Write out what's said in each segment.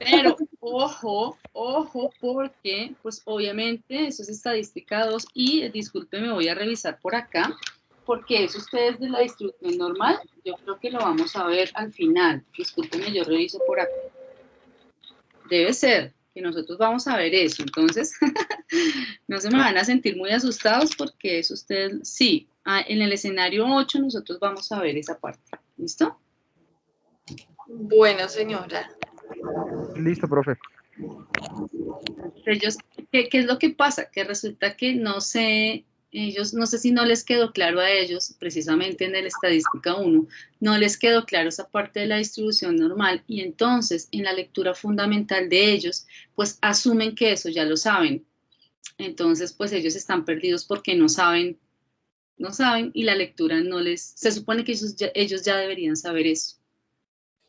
Pero, ojo, ojo, porque, pues, obviamente, eso es estadística 2 y, discúlpeme, voy a revisar por acá, porque eso ustedes de la distribución normal, yo creo que lo vamos a ver al final. Discúlpeme, yo reviso por acá. Debe ser que nosotros vamos a ver eso, entonces, no se me van a sentir muy asustados porque eso ustedes, sí, en el escenario 8 nosotros vamos a ver esa parte, ¿listo? Bueno, señora. Listo, profe. Ellos, ¿qué es lo que pasa? Que resulta que no sé, ellos, no sé si no les quedó claro a ellos, precisamente en el estadística 1, no les quedó claro esa parte de la distribución normal y entonces en la lectura fundamental de ellos, pues asumen que eso ya lo saben. Entonces, pues ellos están perdidos porque no saben y la lectura no les, se supone que ellos ya deberían saber eso.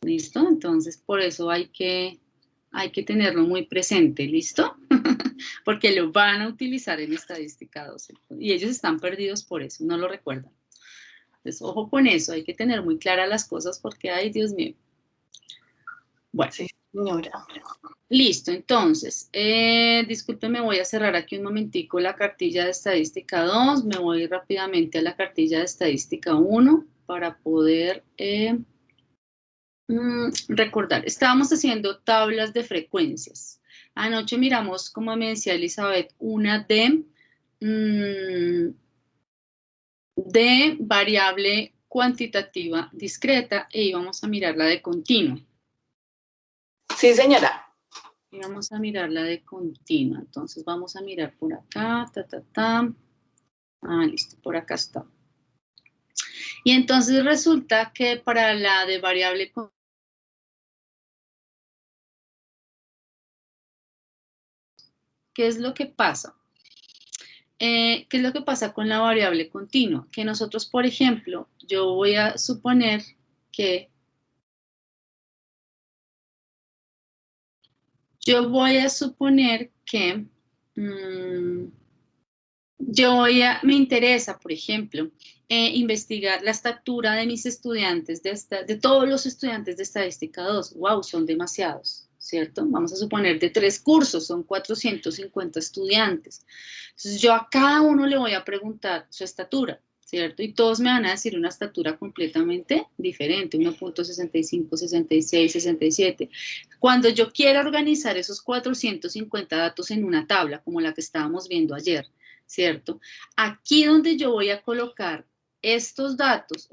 ¿Listo? Entonces, por eso hay que tenerlo muy presente, ¿listo? Porque lo van a utilizar en estadística 12 y ellos están perdidos por eso, no lo recuerdan. Entonces, ojo con eso, hay que tener muy claras las cosas porque, ay, Dios mío. Bueno. Sí, señora. Listo, entonces, discúlpeme, voy a cerrar aquí un momentico la cartilla de estadística 2, me voy rápidamente a la cartilla de estadística 1 para poder recordar. Estábamos haciendo tablas de frecuencias. Anoche miramos, como me decía Elizabeth, una de variable cuantitativa discreta e íbamos a mirar la de continua. Sí, señora. Y vamos a mirar la de continua. Entonces vamos a mirar por acá, listo, por acá está. Y entonces resulta que para la de variable continua, ¿qué es lo que pasa? ¿Qué es lo que pasa con la variable continua? Que nosotros, por ejemplo, yo voy a suponer que me interesa, por ejemplo, investigar la estatura de mis estudiantes, de todos los estudiantes de estadística 2. ¡Wow! Son demasiados, ¿cierto? Vamos a suponer de 3 cursos, son 450 estudiantes. Entonces, yo a cada uno le voy a preguntar su estatura, ¿cierto? Y todos me van a decir una estatura completamente diferente, 1.65, 66, 67. Cuando yo quiera organizar esos 450 datos en una tabla, como la que estábamos viendo ayer, ¿cierto? Aquí donde yo voy a colocar estos datos,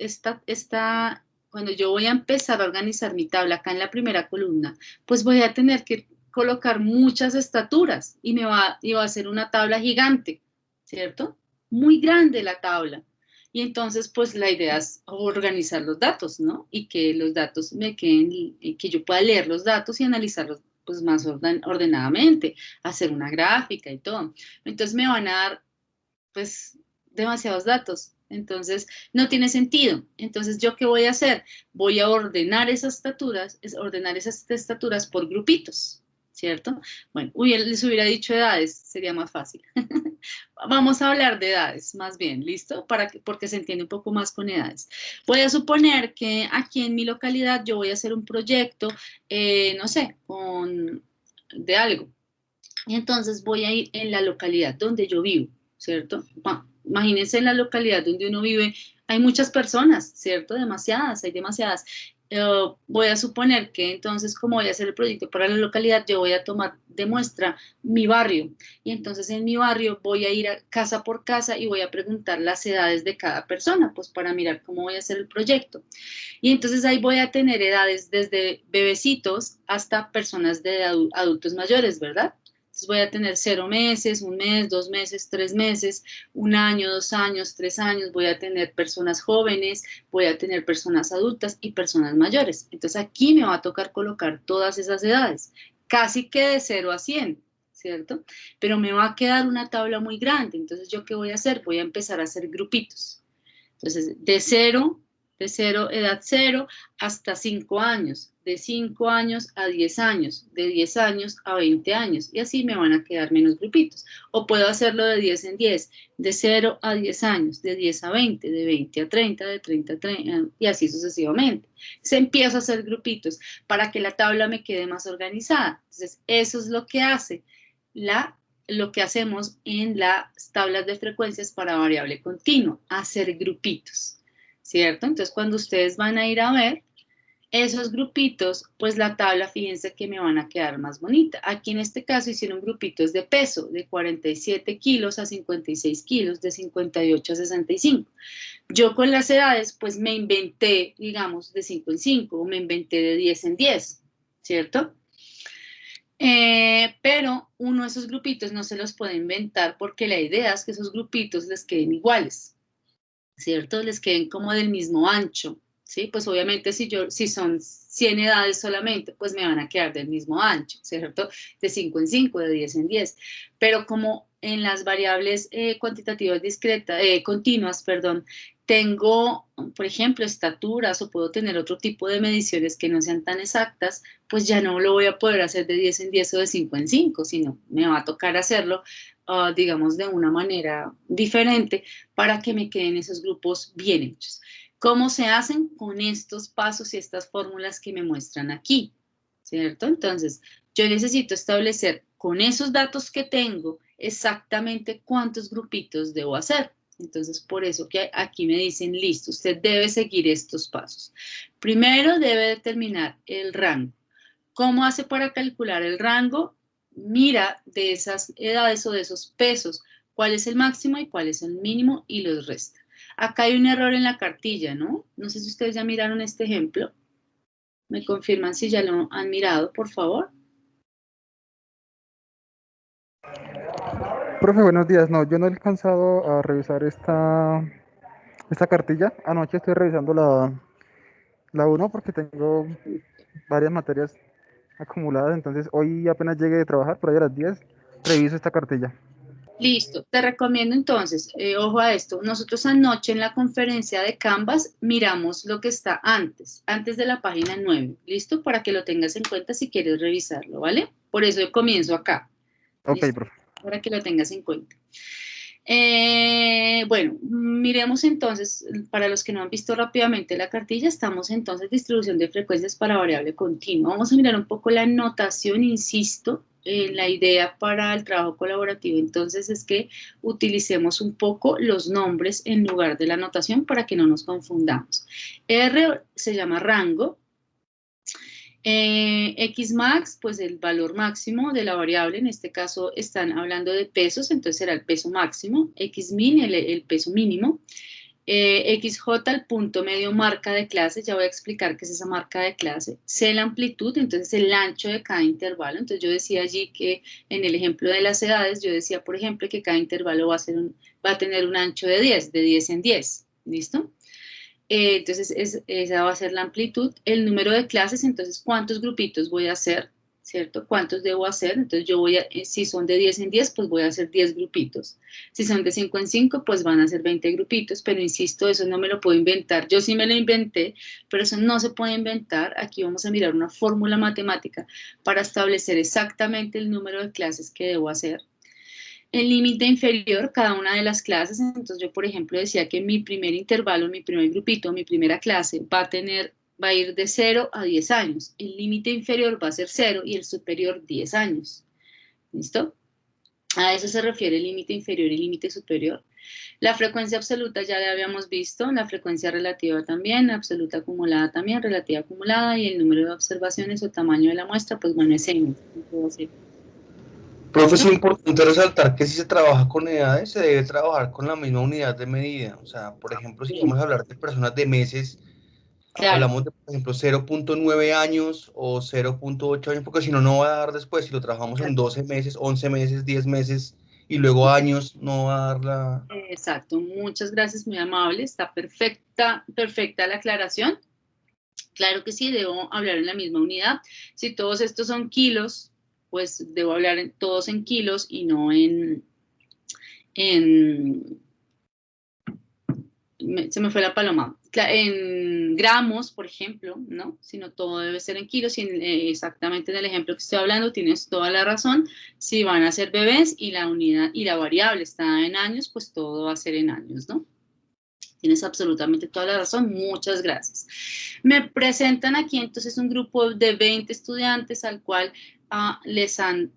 cuando yo voy a empezar a organizar mi tabla acá en la primera columna, pues voy a tener que colocar muchas estaturas y va a ser una tabla gigante, ¿cierto? Muy grande la tabla. Y entonces, pues la idea es organizar los datos, ¿no? Y que los datos me queden, y que yo pueda leer los datos y analizarlos pues más ordenadamente, hacer una gráfica y todo. Entonces me van a dar pues demasiados datos. Entonces, no tiene sentido. Entonces, ¿yo qué voy a hacer? Voy a ordenar esas estaturas por grupitos, ¿cierto? Bueno, les hubiera dicho edades, sería más fácil. Vamos a hablar de edades, más bien, ¿listo? Porque se entiende un poco más con edades. Voy a suponer que aquí en mi localidad yo voy a hacer un proyecto, no sé, de algo. Y entonces voy a ir en la localidad donde yo vivo, ¿cierto? Imagínense en la localidad donde uno vive, hay muchas personas, ¿cierto? Hay demasiadas. Voy a suponer que entonces, como voy a hacer el proyecto para la localidad, yo voy a tomar de muestra mi barrio. Y entonces en mi barrio voy a ir casa por casa y voy a preguntar las edades de cada persona, pues para mirar cómo voy a hacer el proyecto. Y entonces ahí voy a tener edades desde bebecitos hasta personas de adultos mayores, ¿verdad? Entonces voy a tener 0 meses, 1 mes, 2 meses, 3 meses, 1 año, 2 años, 3 años, voy a tener personas jóvenes, voy a tener personas adultas y personas mayores. Entonces aquí me va a tocar colocar todas esas edades, casi que de 0 a 100, ¿cierto? Pero me va a quedar una tabla muy grande, entonces ¿yo qué voy a hacer? Voy a empezar a hacer grupitos. Entonces, de 0 De 0, edad 0 hasta 5 años, de 5 años a 10 años, de 10 años a 20 años, y así me van a quedar menos grupitos. O puedo hacerlo de 10 en 10, de 0 a 10 años, de 10 a 20, de 20 a 30, de 30 a 30, y así sucesivamente. Se empieza a hacer grupitos para que la tabla me quede más organizada. Entonces, eso es lo que hace lo que hacemos en las tablas de frecuencias para variable continua, hacer grupitos. ¿Cierto? Entonces, cuando ustedes van a ir a ver esos grupitos, pues la tabla, fíjense que me van a quedar más bonita. Aquí en este caso hicieron grupitos de peso, de 47 kilos a 56 kilos, de 58 a 65. Yo con las edades, pues me inventé, digamos, de 5 en 5, o me inventé de 10 en 10, ¿cierto? Pero uno de esos grupitos no se los puede inventar porque la idea es que esos grupitos les queden iguales, ¿cierto? Les queden como del mismo ancho, ¿sí? Pues obviamente si son 100 edades solamente, pues me van a quedar del mismo ancho, ¿cierto? De 5 en 5, de 10 en 10. Pero como en las variables cuantitativas continuas, perdón, tengo, por ejemplo, estaturas o puedo tener otro tipo de mediciones que no sean tan exactas, pues ya no lo voy a poder hacer de 10 en 10 o de 5 en 5, sino me va a tocar hacerlo, digamos, de una manera diferente para que me queden esos grupos bien hechos. ¿Cómo se hacen? Con estos pasos y estas fórmulas que me muestran aquí, ¿cierto? Entonces, yo necesito establecer con esos datos que tengo exactamente cuántos grupitos debo hacer. Entonces, por eso que aquí me dicen, listo, usted debe seguir estos pasos. Primero, debe determinar el rango. ¿Cómo hace para calcular el rango? Mira de esas edades o de esos pesos, cuál es el máximo y cuál es el mínimo y los resta. Acá hay un error en la cartilla, ¿no? No sé si ustedes ya miraron este ejemplo. ¿Me confirman si ya lo han mirado, por favor? Profe, buenos días. No, yo no he alcanzado a revisar esta cartilla. Anoche estoy revisando la 1 porque tengo varias materias acumuladas. Entonces, hoy apenas llegue de trabajar, por ahí a las 10, reviso esta cartilla. Listo, te recomiendo entonces, ojo a esto, nosotros anoche en la conferencia de Canvas miramos lo que está antes de la página 9, ¿listo? Para que lo tengas en cuenta si quieres revisarlo, ¿vale? Por eso yo comienzo acá, Ok, ¿listo? profe. Para que lo tengas en cuenta. Bueno, miremos entonces, para los que no han visto rápidamente la cartilla, estamos entonces distribución de frecuencias para variable continua. Vamos a mirar un poco la notación, insisto, la idea para el trabajo colaborativo entonces es que utilicemos un poco los nombres en lugar de la notación para que no nos confundamos. R se llama rango. Xmax, pues el valor máximo de la variable, en este caso están hablando de pesos, entonces será el peso máximo, Xmin, el peso mínimo, XJ, el punto medio marca de clase, ya voy a explicar qué es esa marca de clase, C, la amplitud, entonces el ancho de cada intervalo, entonces yo decía allí que en el ejemplo de las edades, yo decía, por ejemplo, que cada intervalo va a tener un ancho de 10 en 10, ¿listo? Entonces, esa va a ser la amplitud. El número de clases, entonces, ¿cuántos grupitos voy a hacer? ¿Cierto? ¿Cuántos debo hacer? Entonces, yo voy a, si son de 10 en 10, pues voy a hacer 10 grupitos. Si son de 5 en 5, pues van a ser 20 grupitos, pero insisto, eso no me lo puedo inventar. Yo sí me lo inventé, pero eso no se puede inventar. Aquí vamos a mirar una fórmula matemática para establecer exactamente el número de clases que debo hacer. El límite inferior, cada una de las clases, entonces yo por ejemplo decía que mi primer intervalo, mi primer grupito, mi primera clase va a ir de 0 a 10 años. El límite inferior va a ser 0 y el superior 10 años. ¿Listo? A eso se refiere el límite inferior y límite superior. La frecuencia absoluta ya la habíamos visto, la frecuencia relativa también, la absoluta acumulada también, relativa acumulada y el número de observaciones o tamaño de la muestra, pues bueno, es n. Profe, es importante resaltar que si se trabaja con edades, se debe trabajar con la misma unidad de medida. O sea, por ejemplo, si vamos a hablar de personas de meses, Claro. hablamos de, por ejemplo, 0.9 años o 0.8 años, porque si no, no va a dar después. Si lo trabajamos en 12 meses, 11 meses, 10 meses y luego años, no va a dar la... Exacto, muchas gracias, muy amable, está perfecta la aclaración. Claro que sí, debo hablar en la misma unidad. Si todos estos son kilos, pues debo hablar todos en kilos y no se me fue la paloma. en gramos, por ejemplo, ¿no? Sino todo debe ser en kilos, y exactamente en el ejemplo que estoy hablando tienes toda la razón. Si van a ser bebés y la unidad y la variable está en años, pues todo va a ser en años, ¿no? Tienes absolutamente toda la razón, muchas gracias. Me presentan aquí entonces un grupo de 20 estudiantes al cual les han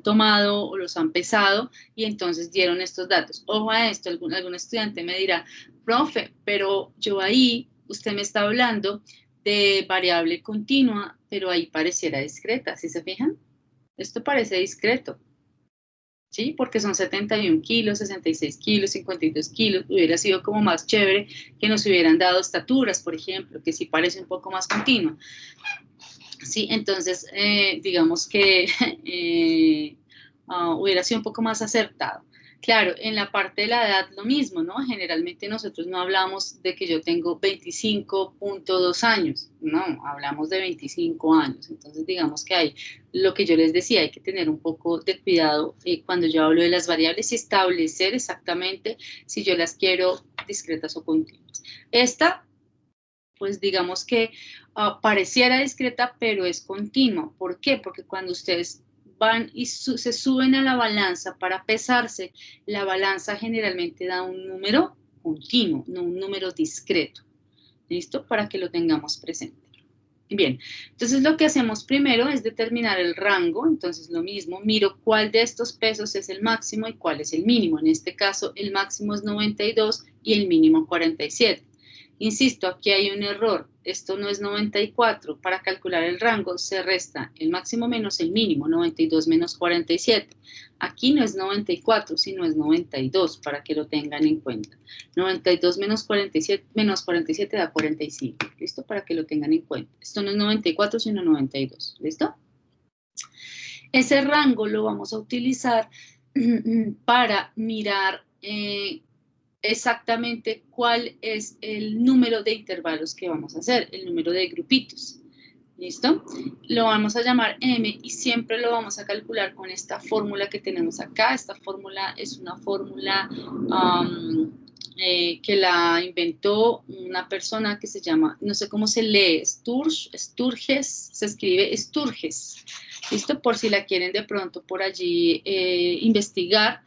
tomado o los han pesado y entonces dieron estos datos. Ojo a esto, algún estudiante me dirá, profe, pero yo ahí, usted me está hablando de variable continua, pero ahí pareciera discreta, ¿sí se fijan? Esto parece discreto. ¿Sí? Porque son 71 kilos, 66 kilos, 52 kilos, hubiera sido como más chévere que nos hubieran dado estaturas, por ejemplo, que sí parece un poco más continua. Sí, entonces, digamos que hubiera sido un poco más acertado. Claro, en la parte de la edad lo mismo, ¿no? Generalmente nosotros no hablamos de que yo tengo 25.2 años, no, hablamos de 25 años. Entonces, digamos que hay, lo que yo les decía, hay que tener un poco de cuidado cuando yo hablo de las variables y establecer exactamente si yo las quiero discretas o continuas. Esta, pues digamos que pareciera discreta, pero es continua. ¿Por qué? Porque cuando ustedes van y se suben a la balanza para pesarse, la balanza generalmente da un número continuo, no un número discreto. ¿Listo? Para que lo tengamos presente. Bien, entonces lo que hacemos primero es determinar el rango. Entonces lo mismo, miro cuál de estos pesos es el máximo y cuál es el mínimo. En este caso el máximo es 92 y el mínimo 47. Insisto, aquí hay un error, esto no es 94, para calcular el rango se resta el máximo menos el mínimo, 92 menos 47. Aquí no es 94, sino es 92, para que lo tengan en cuenta. 92 menos 47 da 45, ¿listo? Para que lo tengan en cuenta. Esto no es 94, sino 92, ¿listo? Ese rango lo vamos a utilizar para mirar exactamente cuál es el número de intervalos que vamos a hacer, el número de grupitos. ¿Listo? Lo vamos a llamar M y siempre lo vamos a calcular con esta fórmula que tenemos acá. Esta fórmula es una fórmula que la inventó una persona que se llama, no sé cómo se lee, Sturges, se escribe Sturges. ¿Listo? Por si la quieren de pronto por allí investigar.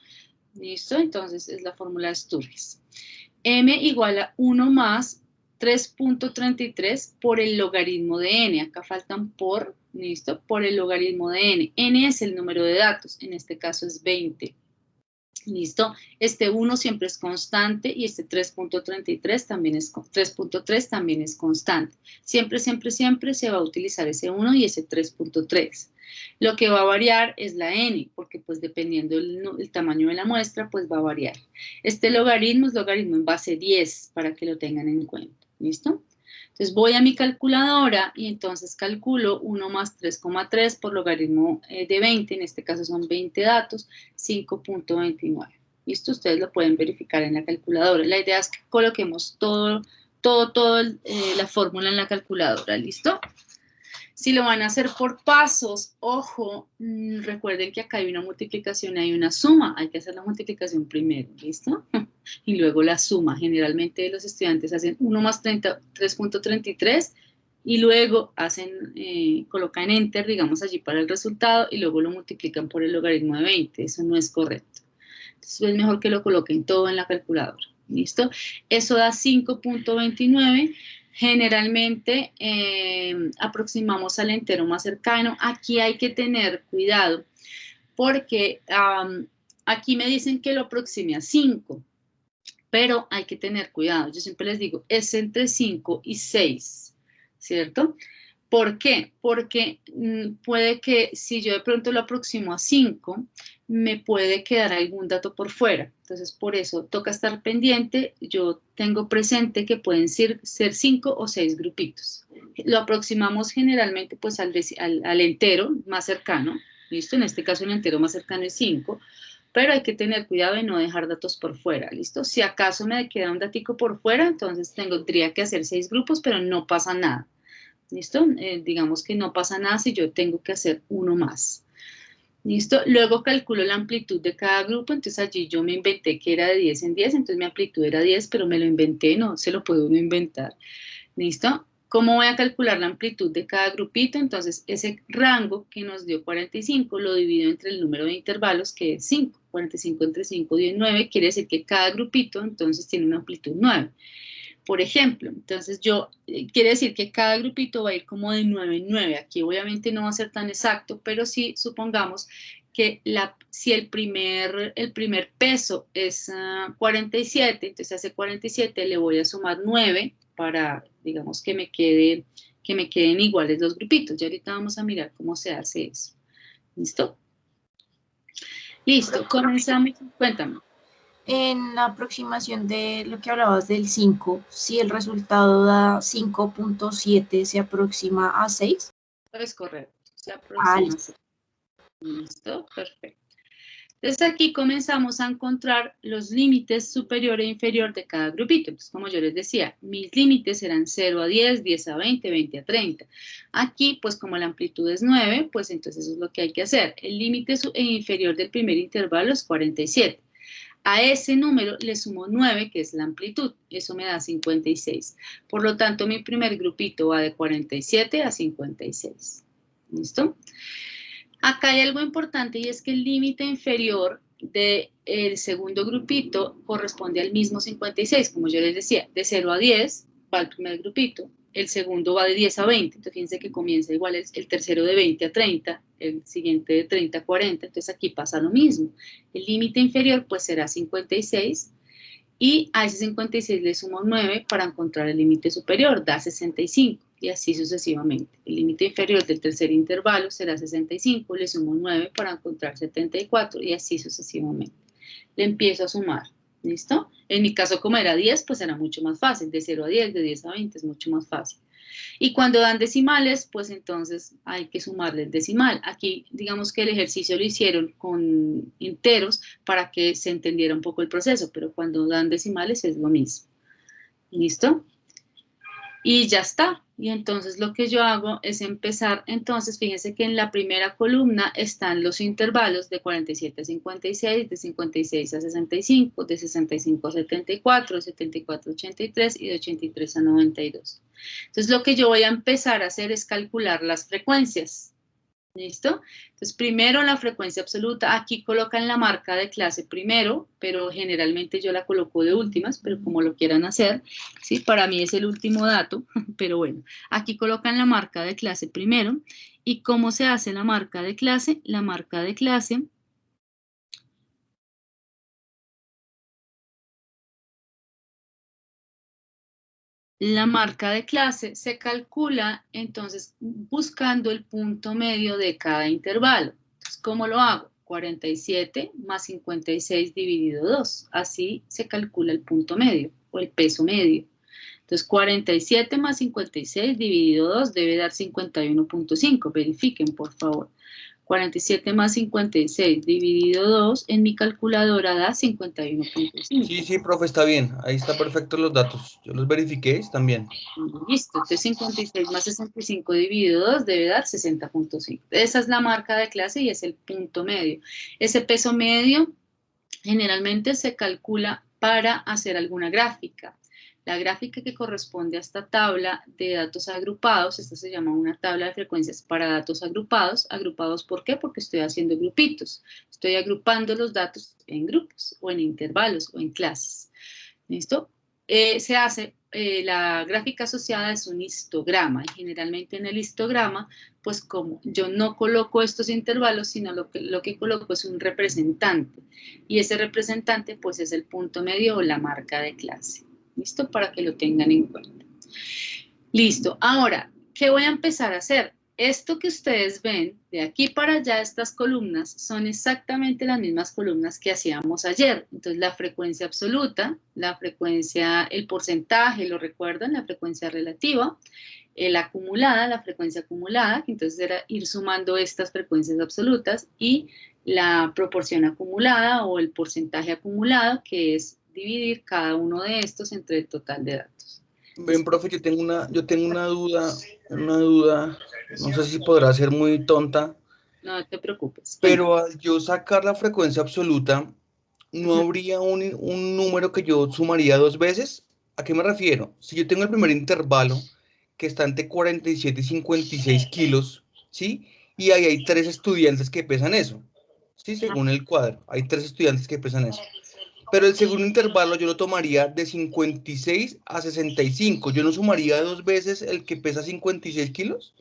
¿Listo? Entonces es la fórmula de Sturges. M igual a 1 más 3.33 por el logaritmo de n. Acá faltan por, ¿listo? Por el logaritmo de n. N es el número de datos, en este caso es 20. ¿Listo? Este 1 siempre es constante y este 3.33 también es 3.3 también es constante. Siempre, siempre, siempre se va a utilizar ese 1 y ese 3.3. Lo que va a variar es la n, porque pues dependiendo el tamaño de la muestra, pues va a variar. Este logaritmo es logaritmo en base 10, para que lo tengan en cuenta. ¿Listo? Entonces voy a mi calculadora y entonces calculo 1 más 3,3 por logaritmo de 20, en este caso son 20 datos, 5.29. ¿Listo? Ustedes lo pueden verificar en la calculadora. La idea es que coloquemos toda la fórmula en la calculadora. ¿Listo? Si lo van a hacer por pasos, ojo, recuerden que acá hay una multiplicación y hay una suma. Hay que hacer la multiplicación primero, ¿listo? Y luego la suma. Generalmente los estudiantes hacen 1 más 3.33 y luego colocan Enter, digamos, allí para el resultado y luego lo multiplican por el logaritmo de 20. Eso no es correcto. Entonces es mejor que lo coloquen todo en la calculadora, ¿listo? Eso da 5.29. Generalmente aproximamos al entero más cercano. Aquí hay que tener cuidado porque aquí me dicen que lo aproxime a 5, pero hay que tener cuidado. Yo siempre les digo, es entre 5 y 6, ¿cierto? ¿Por qué? Porque puede que si yo de pronto lo aproximo a 5, me puede quedar algún dato por fuera. Entonces, por eso toca estar pendiente. Yo tengo presente que pueden ser 5 o 6 grupitos. Lo aproximamos generalmente pues al entero más cercano. ¿Listo? En este caso el entero más cercano es 5. Pero hay que tener cuidado de no dejar datos por fuera, ¿listo? Si acaso me queda un datico por fuera, entonces tendría que hacer 6 grupos, pero no pasa nada. ¿Listo? Digamos que no pasa nada si yo tengo que hacer uno más. ¿Listo? Luego calculo la amplitud de cada grupo, entonces allí yo me inventé que era de 10 en 10, entonces mi amplitud era 10, pero me lo inventé, no se lo puede uno inventar. ¿Listo? ¿Cómo voy a calcular la amplitud de cada grupito? Entonces, ese rango que nos dio 45 lo divido entre el número de intervalos, que es 5. 45 entre 5, 10, 9, quiere decir que cada grupito, entonces, tiene una amplitud 9. Por ejemplo, entonces quiere decir que cada grupito va a ir como de 9 en 9. Aquí obviamente no va a ser tan exacto, pero sí supongamos que si el primer peso es 47, entonces a ese 47 le voy a sumar 9 para, digamos, que me queden iguales los grupitos. Y ahorita vamos a mirar cómo se hace eso. ¿Listo? Listo, comenzamos. Cuéntame. En la aproximación de lo que hablabas del 5, si el resultado da 5.7, ¿se aproxima a 6? Es correcto, se aproxima a 6. ¿Listo? Perfecto. Entonces aquí comenzamos a encontrar los límites superior e inferior de cada grupito. Entonces, como yo les decía, mis límites eran 0 a 10, 10 a 20, 20 a 30. Aquí, pues como la amplitud es 9, pues entonces eso es lo que hay que hacer. El límite inferior del primer intervalo es 47. A ese número le sumo 9, que es la amplitud. Eso me da 56. Por lo tanto, mi primer grupito va de 47 a 56. ¿Listo? Acá hay algo importante y es que el límite inferior del segundo grupito corresponde al mismo 56. Como yo les decía, de 0 a 10 va el primer grupito, el segundo va de 10 a 20. Entonces, fíjense que comienza igual el tercero de 20 a 30, el siguiente de 30 a 40. Entonces, aquí pasa lo mismo. El límite inferior, pues, será 56. Y a ese 56 le sumo 9 para encontrar el límite superior, da 65, y así sucesivamente. El límite inferior del tercer intervalo será 65, le sumo 9 para encontrar 74, y así sucesivamente. Le empiezo a sumar, ¿listo? En mi caso, como era 10, pues era mucho más fácil, de 0 a 10, de 10 a 20 es mucho más fácil. Y cuando dan decimales, pues entonces hay que sumarle el decimal. Aquí, digamos que el ejercicio lo hicieron con enteros para que se entendiera un poco el proceso, pero cuando dan decimales es lo mismo. ¿Listo? Y ya está. Y entonces lo que yo hago es empezar, entonces fíjense que en la primera columna están los intervalos de 47 a 56, de 56 a 65, de 65 a 74, de 74 a 83 y de 83 a 92. Entonces lo que yo voy a empezar a hacer es calcular las frecuencias. ¿Listo? Entonces, primero la frecuencia absoluta, aquí colocan la marca de clase primero, pero generalmente yo la coloco de últimas, pero como lo quieran hacer, ¿sí? Para mí es el último dato, pero bueno, aquí colocan la marca de clase primero. ¿Y cómo se hace la marca de clase? La marca de clase se calcula, entonces, buscando el punto medio de cada intervalo. Entonces, ¿cómo lo hago? 47 más 56 dividido 2. Así se calcula el punto medio, o el peso medio. Entonces, 47 más 56 dividido 2 debe dar 51.5. Verifiquen, por favor. 47 más 56 dividido 2 en mi calculadora da 51.5. Sí, profe, está bien. Ahí está perfecto los datos. Yo los verifiqué, están bien. Listo, entonces 56 más 65 dividido 2 debe dar 60.5. Esa es la marca de clase y es el punto medio. Ese peso medio generalmente se calcula para hacer alguna gráfica. La gráfica que corresponde a esta tabla de datos agrupados, esta se llama una tabla de frecuencias para datos agrupados. ¿Agrupados por qué? Porque estoy haciendo grupitos. Estoy agrupando los datos en grupos, o en intervalos, o en clases. ¿Listo? Se hace, la gráfica asociada es un histograma, y generalmente en el histograma, pues como yo no coloco estos intervalos, sino lo que coloco es un representante, y ese representante pues es el punto medio o la marca de clase. ¿Listo? Para que lo tengan en cuenta. Listo. Ahora, ¿qué voy a empezar a hacer? Esto que ustedes ven, de aquí para allá, estas columnas, son exactamente las mismas columnas que hacíamos ayer. Entonces, la frecuencia absoluta, la frecuencia, el porcentaje, ¿lo recuerdan? La frecuencia relativa, la acumulada, la frecuencia acumulada, que entonces era ir sumando estas frecuencias absolutas, y la proporción acumulada o el porcentaje acumulado, que es dividir cada uno de estos entre el total de datos. Ven, profe, yo tengo una duda, no sé si podrá ser muy tonta. no te preocupes. Pero al yo sacar la frecuencia absoluta, ¿no habría un número que yo sumaría 2 veces? ¿A qué me refiero? Si yo tengo el primer intervalo, que está entre 47 y 56 kilos, ¿sí? Y ahí hay 3 estudiantes que pesan eso, ¿sí? Según el cuadro, hay 3 estudiantes que pesan eso. Pero el segundo intervalo yo lo tomaría de 56 a 65. ¿Yo no sumaría 2 veces el que pesa 56 kilos?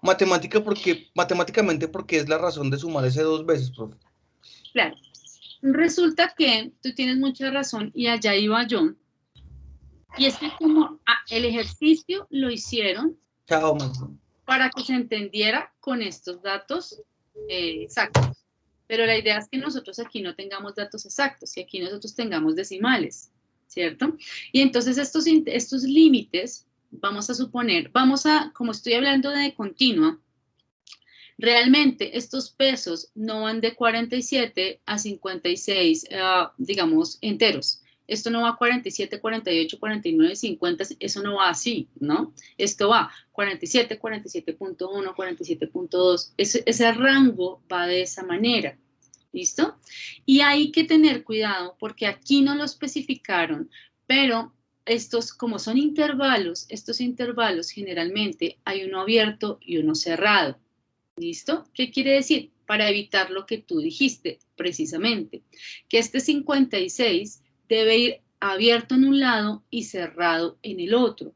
Matemáticamente, porque es la razón de sumar ese 2 veces, profe. Claro. Resulta que tú tienes mucha razón y allá iba yo. Y es que como el ejercicio lo hicieron Chao, Max. para que se entendiera con estos datos exactos. Pero la idea es que nosotros aquí no tengamos datos exactos, y aquí nosotros tengamos decimales, ¿cierto? Y entonces estos límites, vamos a suponer, como estoy hablando de continua, realmente estos pesos no van de 47 a 56, digamos, enteros. Esto no va a 47, 48, 49, 50, eso no va así, ¿no? Esto va 47, 47.1, 47.2, ese rango va de esa manera, ¿listo? Y hay que tener cuidado porque aquí no lo especificaron, pero estos, como son intervalos, estos intervalos generalmente hay uno abierto y uno cerrado. ¿Listo? ¿Qué quiere decir? Para evitar lo que tú dijiste, precisamente, que este 56 debe ir abierto en un lado y cerrado en el otro.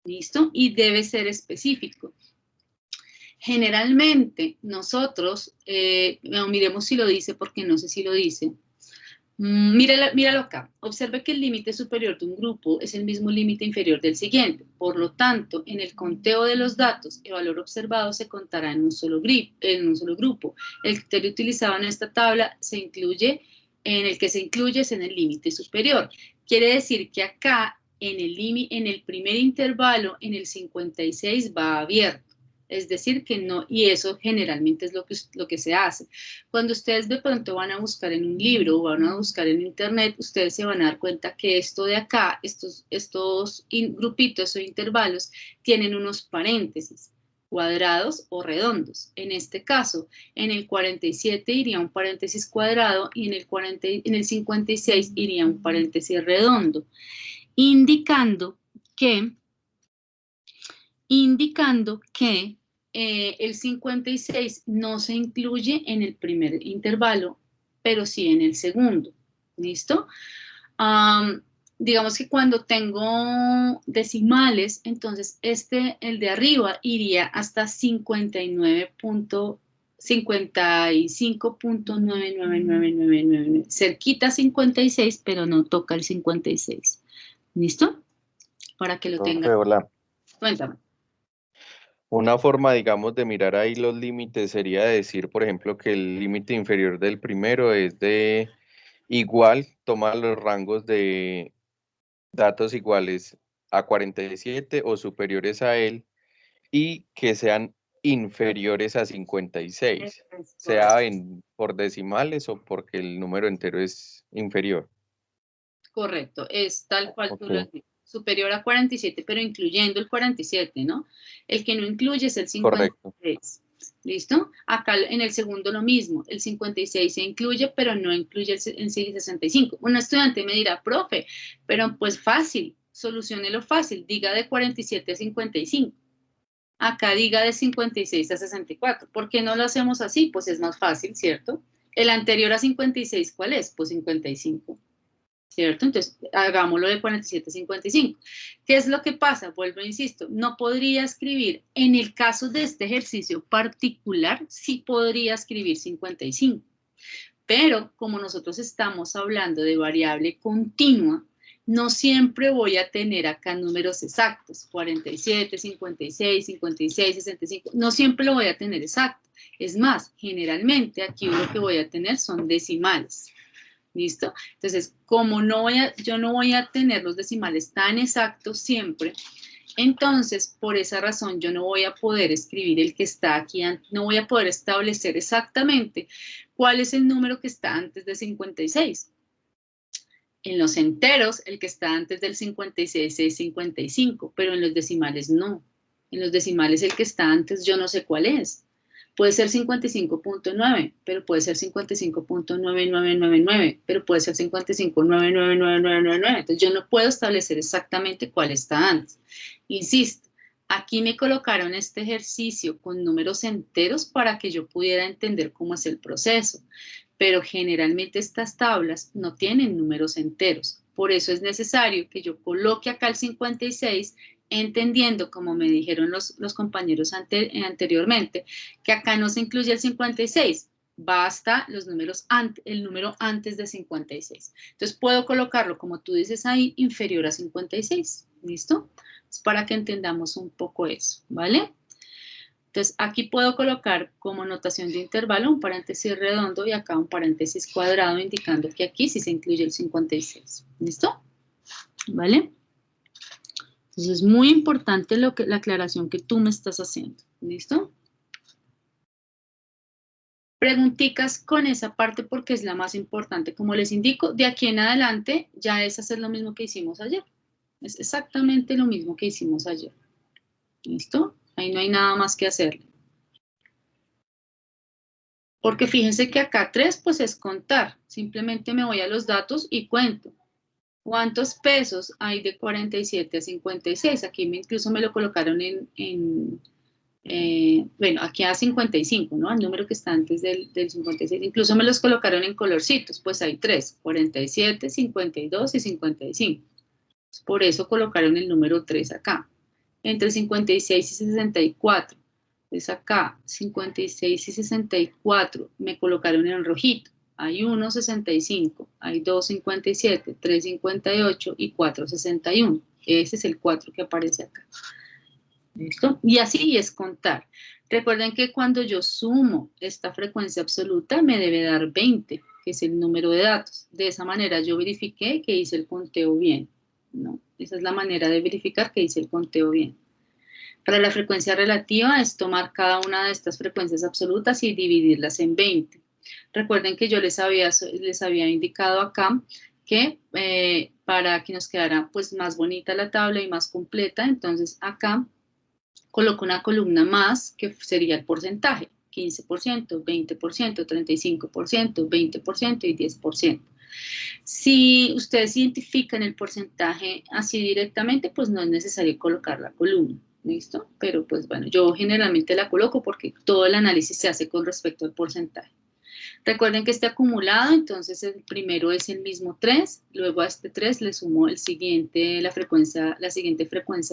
¿Listo? Y debe ser específico. Generalmente, nosotros, miremos si lo dice, porque no sé si lo dice. Míralo acá. Observe que el límite superior de un grupo es el mismo límite inferior del siguiente. Por lo tanto, en el conteo de los datos, el valor observado se contará en un solo grupo. El criterio utilizado en esta tabla en el que se incluye es en el límite superior. Quiere decir que acá, en el primer intervalo, en el 56 va abierto. Es decir, que no, y eso generalmente es lo que se hace. Cuando ustedes de pronto van a buscar en un libro o van a buscar en internet, ustedes se van a dar cuenta que esto de acá, estos grupitos o intervalos, tienen unos paréntesis, cuadrados o redondos. En este caso, en el 47 iría un paréntesis cuadrado y en el 56 iría un paréntesis redondo, indicando que el 56 no se incluye en el primer intervalo, pero sí en el segundo. ¿Listo? Digamos que cuando tengo decimales, entonces el de arriba iría hasta 55.99999, cerquita 56, pero no toca el 56. ¿Listo? Para que lo tengan. Hola. Cuéntame. Una forma, digamos, de mirar ahí los límites sería decir, por ejemplo, que el límite inferior del primero es de igual, toma los rangos de datos iguales a 47 o superiores a él y que sean inferiores a 56, sea por decimales o porque el número entero es inferior. Correcto, es tal cual tú Ok. lo has dicho. Superior a 47, pero incluyendo el 47, ¿no? El que no incluye es el 56. Correcto. ¿Listo? Acá en el segundo lo mismo, el 56 se incluye, pero no incluye el 65. Un estudiante me dirá, profe, pero pues fácil, soluciónelo fácil, diga de 47 a 55. Acá diga de 56 a 64. ¿Por qué no lo hacemos así? Pues es más fácil, ¿cierto? El anterior a 56, ¿cuál es? Pues 55. ¿Cierto? Entonces, hagámoslo de 47 a 55. ¿Qué es lo que pasa? Vuelvo e insisto, no podría escribir, en el caso de este ejercicio particular, sí podría escribir 55, pero como nosotros estamos hablando de variable continua, no siempre voy a tener acá números exactos, 47, 56, 56, 65, no siempre lo voy a tener exacto. Es más, generalmente aquí lo que voy a tener son decimales. ¿Listo? Entonces, como yo no voy a tener los decimales tan exactos siempre, entonces, por esa razón, yo no voy a poder escribir el que está aquí, no voy a poder establecer exactamente cuál es el número que está antes de 56. En los enteros, el que está antes del 56 es 55, pero en los decimales no. En los decimales el que está antes yo no sé cuál es. Puede ser 55.9, pero puede ser 55.9999, pero puede ser 55.999999. Entonces yo no puedo establecer exactamente cuál está antes. Insisto, aquí me colocaron este ejercicio con números enteros para que yo pudiera entender cómo es el proceso, pero generalmente estas tablas no tienen números enteros. Por eso es necesario que yo coloque acá el 56, entendiendo, como me dijeron los compañeros anteriormente, que acá no se incluye el 56, basta los números el número antes de 56. Entonces puedo colocarlo, como tú dices ahí, inferior a 56, ¿listo? Es para que entendamos un poco eso, ¿vale? Entonces aquí puedo colocar como notación de intervalo un paréntesis redondo y acá un paréntesis cuadrado indicando que aquí sí se incluye el 56, ¿listo? ¿Vale? Entonces es muy importante la aclaración que tú me estás haciendo, ¿listo? Pregunticas con esa parte porque es la más importante. Como les indico, de aquí en adelante ya es hacer lo mismo que hicimos ayer. Es exactamente lo mismo que hicimos ayer. ¿Listo? Ahí no hay nada más que hacerle. Porque fíjense que acá 3 pues es contar. Simplemente me voy a los datos y cuento. ¿Cuántos pesos hay de 47 a 56? Aquí incluso me lo colocaron bueno, aquí a 55, ¿no? El número que está antes del 56. Incluso me los colocaron en colorcitos, pues hay 3, 47, 52 y 55. Por eso colocaron el número 3 acá. Entre 56 y 64. Entonces acá, 56 y 64, me colocaron en rojito. Hay 1, 65, hay 2, 57, 3, 58 y 4, 61. Ese es el 4 que aparece acá. ¿Listo? Y así es contar. Recuerden que cuando yo sumo esta frecuencia absoluta me debe dar 20, que es el número de datos. De esa manera yo verifiqué que hice el conteo bien, ¿no? Esa es la manera de verificar que hice el conteo bien. Para la frecuencia relativa es tomar cada una de estas frecuencias absolutas y dividirlas en 20. Recuerden que yo les había indicado acá que para que nos quedara pues más bonita la tabla y más completa, entonces acá coloco una columna más que sería el porcentaje, 15%, 20%, 35%, 20% y 10%. Si ustedes identifican el porcentaje así directamente, pues no es necesario colocar la columna, ¿listo? Pero pues bueno, yo generalmente la coloco porque todo el análisis se hace con respecto al porcentaje. Recuerden que este acumulado, entonces el primero es el mismo 3, luego a este 3 le sumo la siguiente frecuencia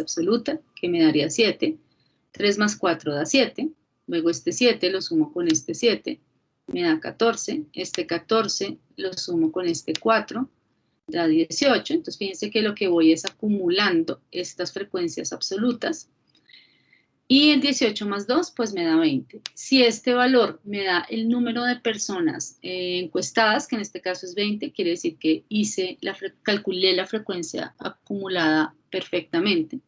absoluta, que me daría 7, 3 más 4 da 7, luego este 7 lo sumo con este 7, me da 14, este 14 lo sumo con este 4, da 18, entonces fíjense que lo que voy es acumulando estas frecuencias absolutas, y el 18 más 2, pues me da 20. Si este valor me da el número de personas encuestadas, que en este caso es 20, quiere decir que calculé la frecuencia acumulada perfectamente.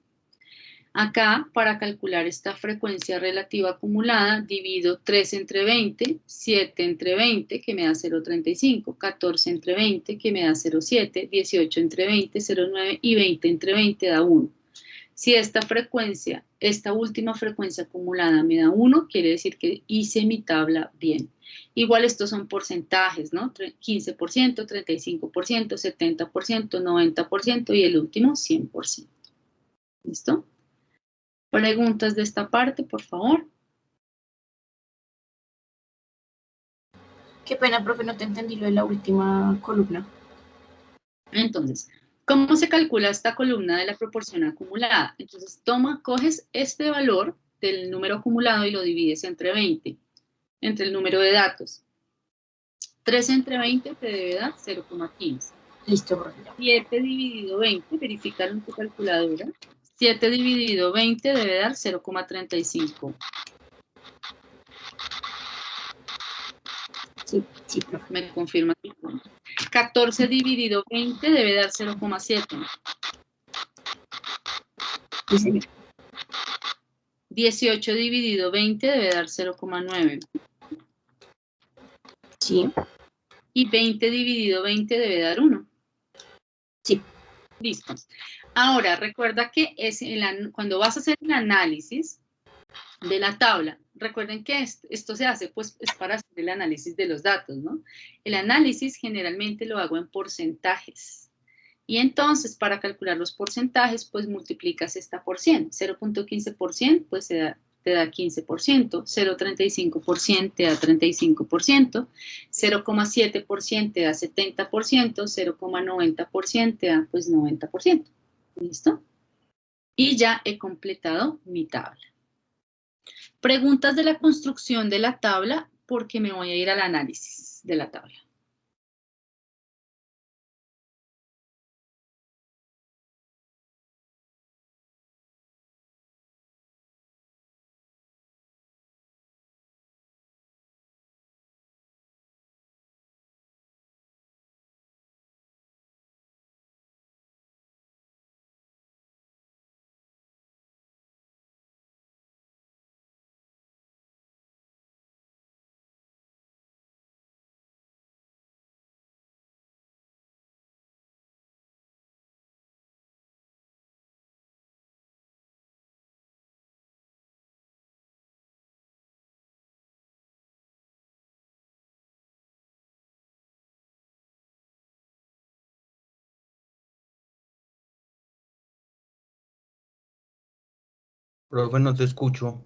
Acá, para calcular esta frecuencia relativa acumulada, divido 3 entre 20, 7 entre 20, que me da 0,35, 14 entre 20, que me da 0,7, 18 entre 20, 0,9 y 20 entre 20 da 1. Si esta última frecuencia acumulada me da 1, quiere decir que hice mi tabla bien. Igual estos son porcentajes, ¿no? 15%, 35%, 70%, 90% y el último 100%. ¿Listo? ¿Preguntas de esta parte, por favor? Qué pena, profe, no te entendí lo de la última columna. Entonces, ¿cómo se calcula esta columna de la proporción acumulada? Entonces, coges este valor del número acumulado y lo divides entre 20, entre el número de datos. 3 entre 20 te debe dar 0,15. Listo, profe. 7 dividido 20, verifícalo en tu calculadora. 7 dividido 20 debe dar 0,35. Sí, profe. Me confirma. 14 dividido 20 debe dar 0,7. Sí, señor. 18 dividido 20 debe dar 0,9. Sí. Y 20 dividido 20 debe dar 1. Sí. Listo. Ahora, recuerda que cuando vas a hacer el análisis, de la tabla. Recuerden que esto se hace pues es para hacer el análisis de los datos, ¿no? El análisis generalmente lo hago en porcentajes. Y entonces, para calcular los porcentajes, pues multiplicas esta por 100. 0.15% pues te da 15%, 0.35% te da 35%, 0.7% te da 70%, 0.90% te da pues 90%. ¿Listo? Y ya he completado mi tabla. Preguntas de la construcción de la tabla, porque me voy a ir al análisis de la tabla. Profe, no te escucho.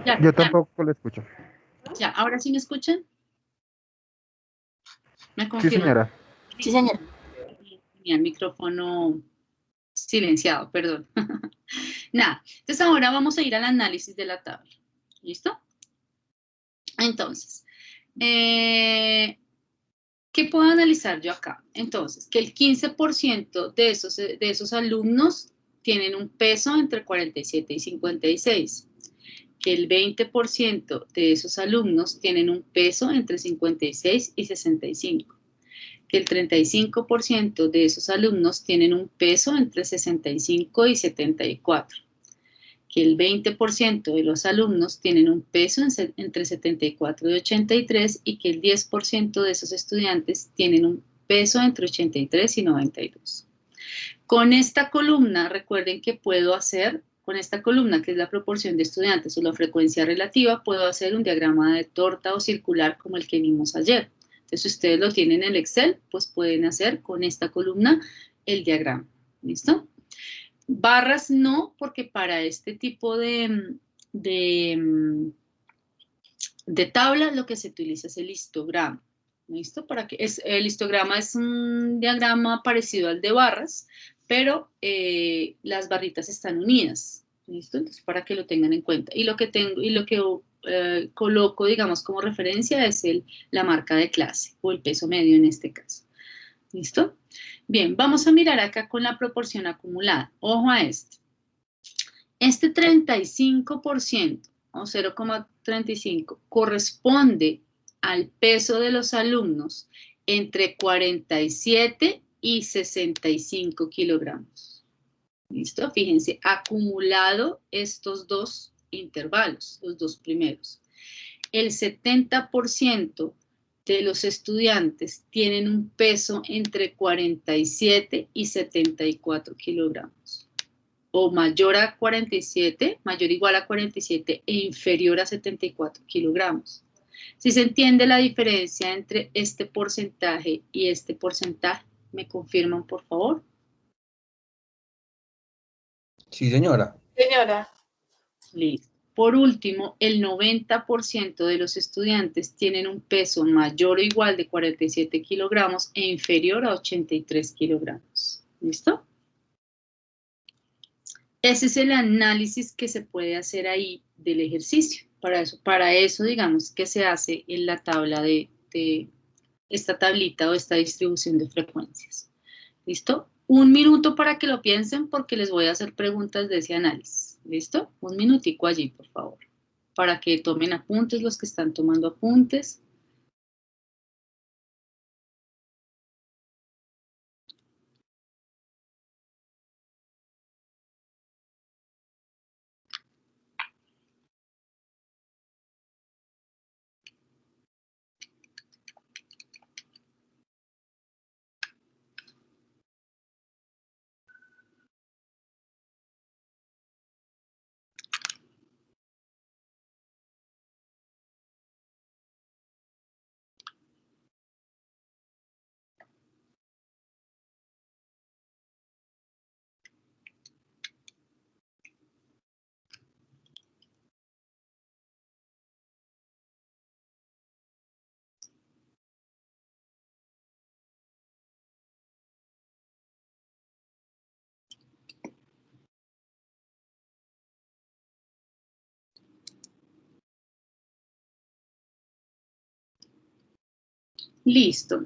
Ya, Yo tampoco lo escucho. ya, ¿ahora sí me escuchan? ¿Me Sí, confirman? señora. Sí, señora. Tenía el micrófono silenciado, perdón. Nada, entonces ahora vamos a ir al análisis de la tabla. ¿Listo? Entonces, ¿qué puedo analizar yo acá? Entonces, que el 15% de esos alumnos tienen un peso entre 47 y 56. Que el 20% de esos alumnos tienen un peso entre 56 y 65. Que el 35% de esos alumnos tienen un peso entre 65 y 74. Que el 20% de los alumnos tienen un peso entre 74 y 83 y que el 10% de esos estudiantes tienen un peso entre 83 y 92. Con esta columna, recuerden que puedo hacer, con esta columna que es la proporción de estudiantes o la frecuencia relativa, puedo hacer un diagrama de torta o circular como el que vimos ayer. Entonces, si ustedes lo tienen en el Excel, pues pueden hacer con esta columna el diagrama. ¿Listo? Barras no, porque para este tipo de tabla lo que se utiliza es el histograma. ¿Listo? El histograma es un diagrama parecido al de barras, pero las barritas están unidas. ¿Listo? Entonces, para que lo tengan en cuenta. Y lo que coloco, digamos, como referencia es la marca de clase, o el peso medio en este caso. ¿Listo? Bien, vamos a mirar acá con la proporción acumulada. Ojo a esto. Este 35% o 0,35 corresponde al peso de los alumnos entre 47 y 65 kilogramos. ¿Listo? Fíjense, acumulado estos dos intervalos, los dos primeros. El 70% de los estudiantes tienen un peso entre 47 y 74 kilogramos. O mayor a 47, mayor o igual a 47 e inferior a 74 kilogramos. Si se entiende la diferencia entre este porcentaje y este porcentaje, ¿me confirman, por favor? Sí, señora. Señora. Listo. Por último, el 90% de los estudiantes tienen un peso mayor o igual de 47 kilogramos e inferior a 83 kilogramos. ¿Listo? Ese es el análisis que se puede hacer ahí del ejercicio. Para eso digamos que se hace en la tabla de esta tablita o esta distribución de frecuencias. ¿Listo? Un minuto para que lo piensen porque les voy a hacer preguntas de ese análisis. ¿Listo? Un minutico allí, por favor. Para que tomen apuntes los que están tomando apuntes. Listo.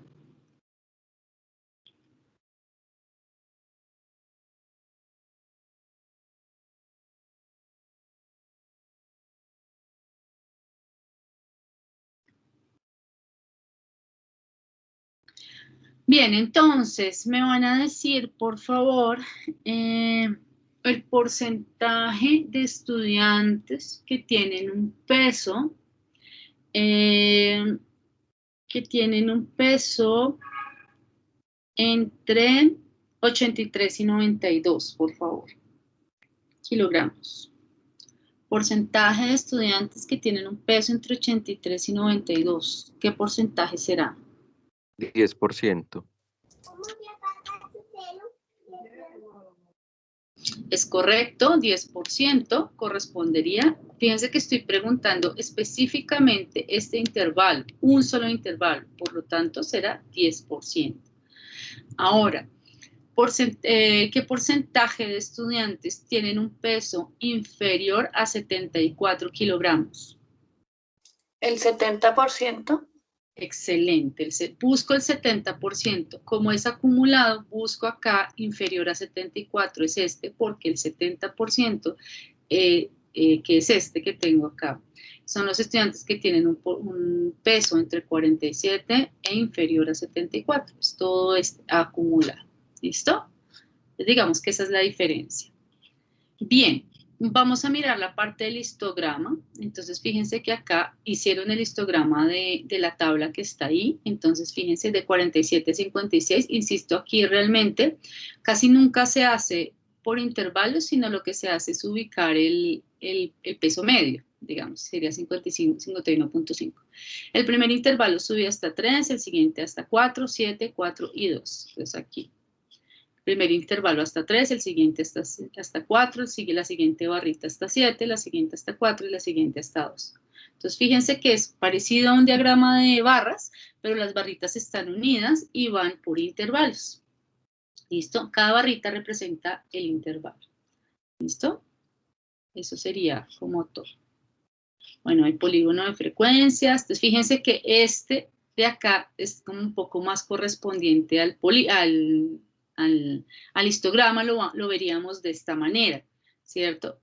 Bien, entonces me van a decir, por favor, el porcentaje de estudiantes que tienen un peso, entre 83 y 92, por favor, kilogramos. Porcentaje de estudiantes que tienen un peso entre 83 y 92. ¿Qué porcentaje será? 10%. Es correcto, 10% correspondería. Fíjense que estoy preguntando específicamente este intervalo, un solo intervalo, por lo tanto será 10%. Ahora, ¿qué porcentaje de estudiantes tienen un peso inferior a 74 kilogramos? El 70%. Excelente, busco el 70%. Como es acumulado, busco acá inferior a 74, es este, porque el 70%, que es este que tengo acá, son los estudiantes que tienen un peso entre 47 e inferior a 74. Es todo acumulado. ¿Listo? Entonces, digamos que esa es la diferencia. Bien. Vamos a mirar la parte del histograma. Entonces, fíjense que acá hicieron el histograma de la tabla que está ahí. Entonces, fíjense, de 47 a 56. Insisto, aquí realmente casi nunca se hace por intervalos, sino lo que se hace es ubicar el peso medio, digamos, sería 51.5. El primer intervalo sube hasta 3, el siguiente hasta 4, 7, 4 y 2. Entonces, aquí. Primer intervalo hasta 3, el siguiente hasta 4, sigue la siguiente barrita hasta 7, la siguiente hasta 4 y la siguiente hasta 2. Entonces, fíjense que es parecido a un diagrama de barras, pero las barritas están unidas y van por intervalos. ¿Listo? Cada barrita representa el intervalo. ¿Listo? Eso sería como todo. Bueno, el polígono de frecuencias. Entonces, fíjense que este de acá es como un poco más correspondiente al histograma, lo veríamos de esta manera, ¿cierto?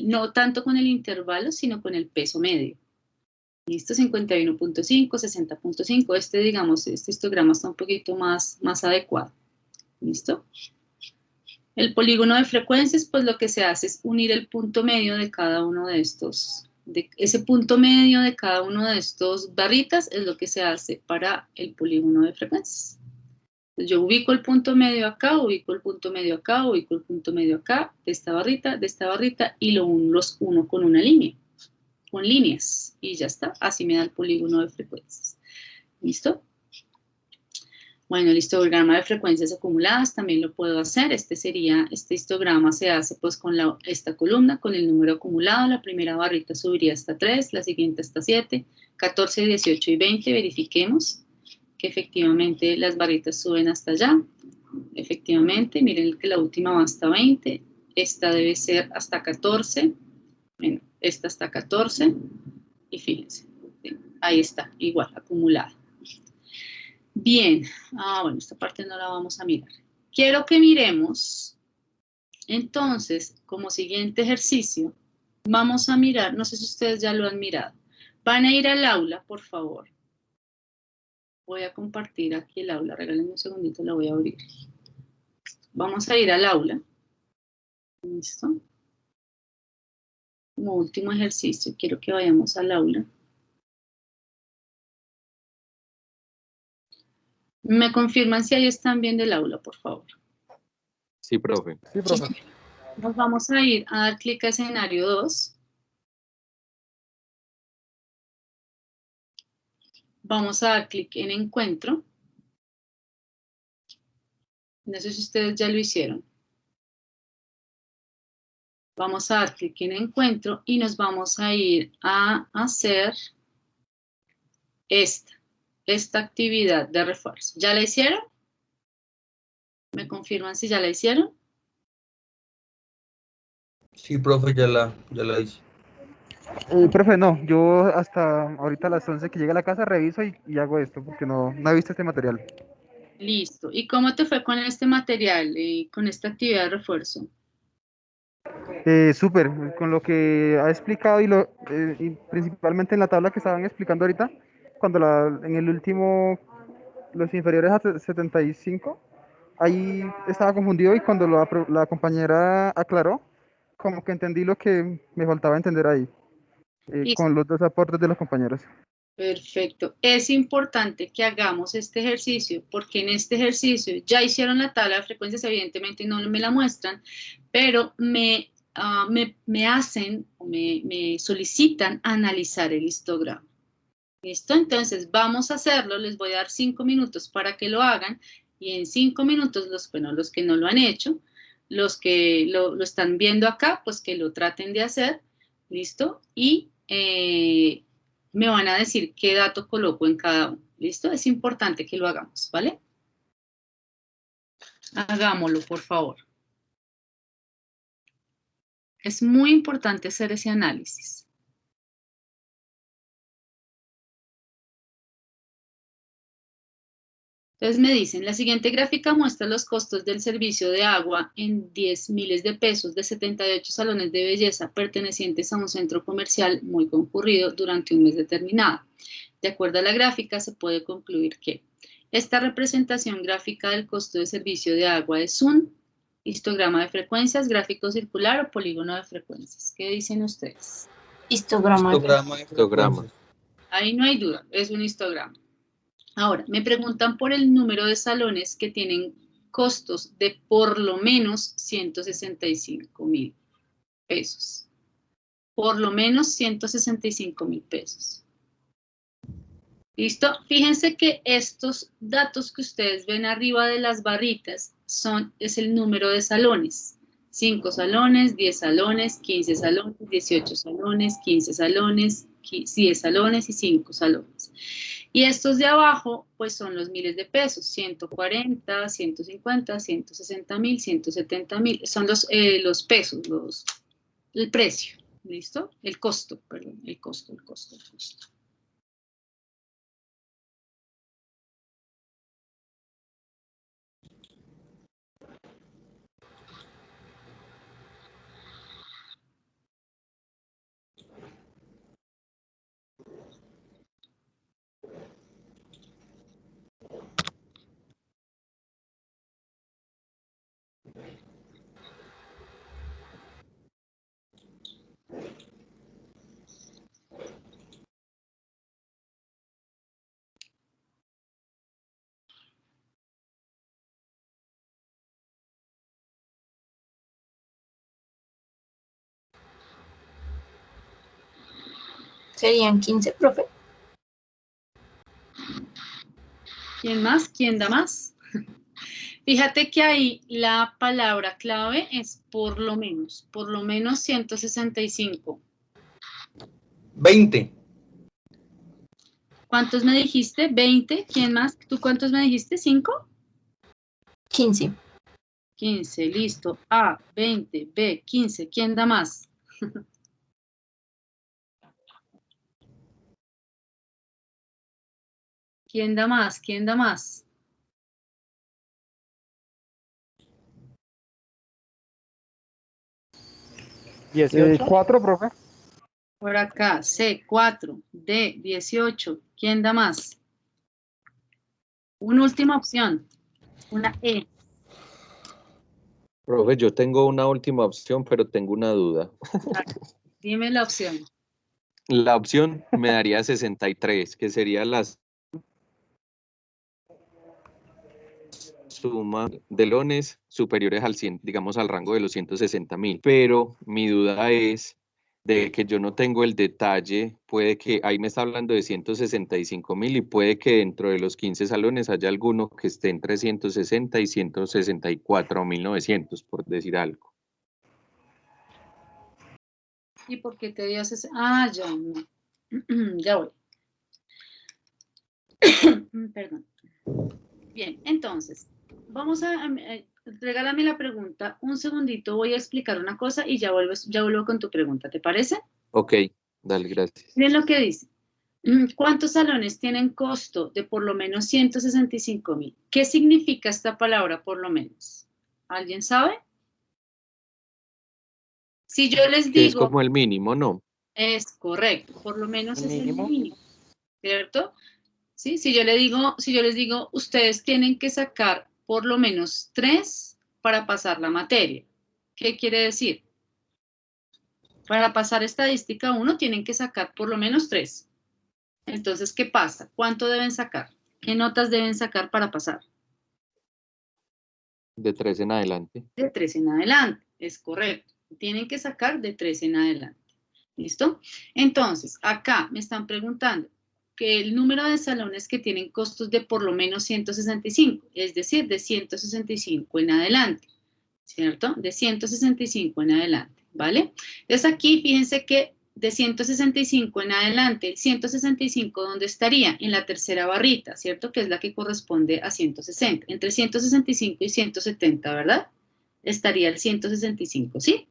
No tanto con el intervalo, sino con el peso medio. ¿Listo? 51.5, 60.5. Digamos, este histograma está un poquito más adecuado. ¿Listo? El polígono de frecuencias, pues lo que se hace es unir el punto medio de cada uno de estos. Ese punto medio de cada uno de estos barritas es lo que se hace para el polígono de frecuencias. Yo ubico el punto medio acá, ubico el punto medio acá, ubico el punto medio acá, de esta barrita, y los uno con una línea, con líneas, y ya está. Así me da el polígono de frecuencias. ¿Listo? Bueno, el histograma de frecuencias acumuladas también lo puedo hacer. Este histograma se hace pues con esta columna, con el número acumulado. La primera barrita subiría hasta 3, la siguiente hasta 7, 14, 18 y 20, verifiquemos que efectivamente las barritas suben hasta allá. Efectivamente, miren que la última va hasta 20, esta debe ser hasta 14, bueno, esta hasta 14, y fíjense, ahí está, igual, acumulada. Bien, bueno, esta parte no la vamos a mirar. Quiero que miremos, entonces, como siguiente ejercicio, vamos a mirar, no sé si ustedes ya lo han mirado, van a ir al aula, por favor. Voy a compartir aquí el aula, regálenme un segundito, la voy a abrir. Vamos a ir al aula. ¿Listo? Como último ejercicio, quiero que vayamos al aula. ¿Me confirman si ahí están bien del aula, por favor? Sí, profe. Sí, profe. Nos vamos a ir a dar clic a escenario 2. Vamos a dar clic en encuentro. No sé si ustedes ya lo hicieron. Vamos a dar clic en encuentro y nos vamos a ir a hacer esta actividad de refuerzo. ¿Ya la hicieron? ¿Me confirman si ya la hicieron? Sí, profe, ya la hice. Profe, no, yo hasta ahorita a las 11 que llegue a la casa reviso y hago esto, porque no he visto este material. Listo. ¿Y cómo te fue con este material, con esta actividad de refuerzo? Súper, con lo que ha explicado y principalmente en la tabla que estaban explicando ahorita, cuando en el último, los inferiores a 75, ahí estaba confundido y cuando la compañera aclaró, como que entendí lo que me faltaba entender ahí, Listo. con los dos aportes de los compañeros. Perfecto. Es importante que hagamos este ejercicio porque en este ejercicio ya hicieron la tabla de frecuencias, evidentemente no me la muestran, pero me hacen o me solicitan analizar el histograma. ¿Listo? Entonces vamos a hacerlo, les voy a dar 5 minutos para que lo hagan y en 5 minutos, los que no lo han hecho, los que lo están viendo acá, pues que lo traten de hacer, ¿listo? Y me van a decir qué dato coloco en cada uno, ¿listo? Es importante que lo hagamos, ¿vale? Hagámoslo, por favor. Es muy importante hacer ese análisis. Entonces me dicen, la siguiente gráfica muestra los costos del servicio de agua en 10 miles de pesos de 78 salones de belleza pertenecientes a un centro comercial muy concurrido durante un mes determinado. De acuerdo a la gráfica, se puede concluir que esta representación gráfica del costo de servicio de agua es un histograma de frecuencias, gráfico circular o polígono de frecuencias. ¿Qué dicen ustedes? Histograma. Histograma de Histograma. frecuencias. Ahí no hay duda, es un histograma. Ahora, me preguntan por el número de salones que tienen costos de por lo menos 165,000 pesos. Por lo menos 165,000 pesos. ¿Listo? Fíjense que estos datos que ustedes ven arriba de las barritas es el número de salones. 5 salones, 10 salones, 15 salones, 18 salones, 15 salones, 10 salones y 5 salones. Y estos de abajo, pues son los miles de pesos, 140, 150, 160,000, 170,000. Son los pesos, el precio, ¿listo? El costo, perdón, el costo. Serían 15, profe. ¿Quién más? ¿Quién da más? Fíjate que ahí la palabra clave es por lo menos 165. 20. ¿Cuántos me dijiste? 20. ¿Quién más? ¿Tú cuántos me dijiste? ¿5? 15. 15, listo. A, 20, B, 15. ¿Quién da más? ¿Quién da más? ¿Quién da más? ¿4, profe? Por acá, C, 4, D, 18. ¿Quién da más? Una última opción. Una E. Profe, yo tengo una última opción, pero tengo una duda. Dime la opción. La opción me daría 63, que sería la suma de lones superiores al 100, digamos al rango de los 160,000. Pero mi duda es de que yo no tengo el detalle, puede que, ahí me está hablando de 165,000 y puede que dentro de los 15 salones haya alguno que esté entre 160 y 164,900, por decir algo. ¿Y por qué te dio ese? Ah, ya no. Ya voy. Perdón. Bien, entonces, vamos a regálame la pregunta. Un segundito, voy a explicar una cosa y ya vuelvo con tu pregunta, ¿te parece? Ok. Dale, gracias. Miren lo que dice. ¿Cuántos salones tienen costo de por lo menos 165.000? ¿Qué significa esta palabra por lo menos? ¿Alguien sabe? Si yo les Que es digo, como el mínimo, ¿no? es correcto, por lo menos ¿El es el mínimo? mínimo, ¿cierto? ¿Sí? Si yo les digo, ustedes tienen que sacar por lo menos 3 para pasar la materia. ¿Qué quiere decir? Para pasar estadística 1 tienen que sacar por lo menos 3. Entonces, ¿qué pasa? ¿Cuánto deben sacar? ¿Qué notas deben sacar para pasar? De 3 en adelante. De 3 en adelante, es correcto. Tienen que sacar de 3 en adelante. ¿Listo? Entonces, acá me están preguntando que el número de salones que tienen costos de por lo menos 165, es decir, de 165 en adelante, ¿cierto? De 165 en adelante, ¿vale? Entonces aquí, fíjense que de 165 en adelante, el 165, ¿dónde estaría? En la tercera barrita, ¿cierto? Que es la que corresponde a 160. Entre 165 y 170, ¿verdad? Estaría el 165, ¿sí?